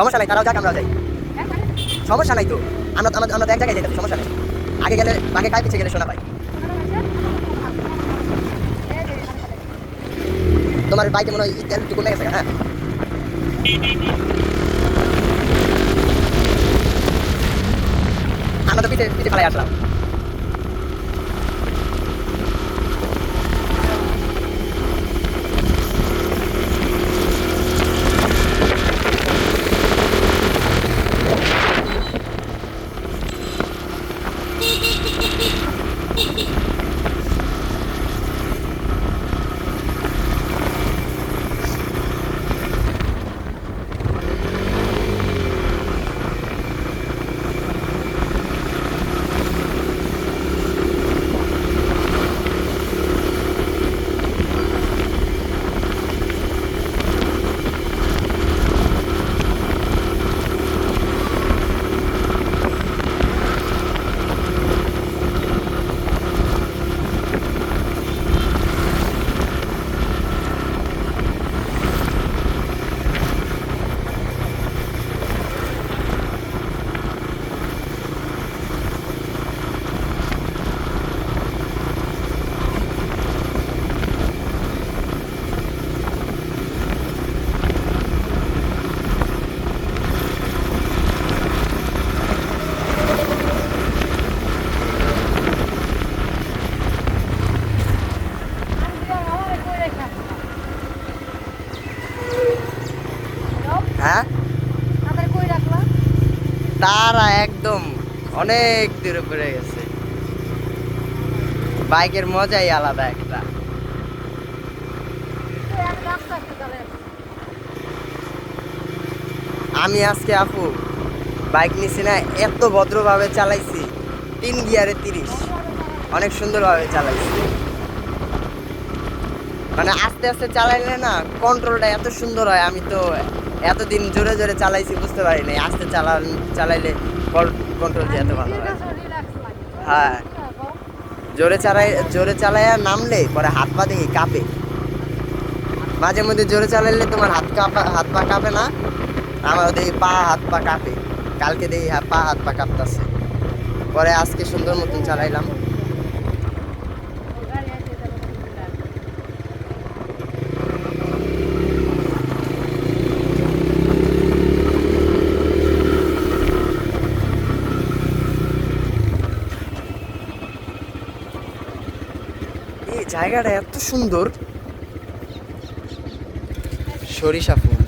সমস্যা নাই, তারাও যাক আমরাও যাই, সমস্যা নাই তো। আমরা আমরা তো এক জায়গায় যাই, সমস্যা নেই। আগে গেলে আগে কায়, পিছিয়ে গেলে শোনা পাই। তোমার বাইকে মনে হয় তেল একটু কমে গেছে। হ্যাঁ, আমরা তো পিছিয়ে পিছিয়ে ফেলাই আসলাম। হ্যাঁ, তারা একদম অনেক দূরে পড়ে গেছে। বাইকের মজাই আলাদা একটা। আমি আজকে আপু বাইক নিছি না, এত ভদ্রভাবে চালাইছি, 3 গিয়ারে 30, অনেক সুন্দরভাবে চালাইছি। মানে আস্তে আস্তে চালাইলে না কন্ট্রোলটা এত সুন্দর হয়। আমি তো এতদিন জোরে জোরে চালাইছি, বুঝতে পারি নাই আস্তে চালাইলে কন্ট্রোল যে এত ভালো হয়। হ্যাঁ, জোরে চালাইয়া নামলে পরে হাত পা দেখি কাঁপে। মাঝে মধ্যে জোরে চালাইলে তোমার হাত পা কাঁপে না, আমার দেখি পা হাত পা কাঁপে। কালকে দেখি পা হাত পা কাঁপতেছে। পরে আজকে সুন্দর মতন চালাইলাম। এই জায়গাটা এত সুন্দর, সরিষা ফুল।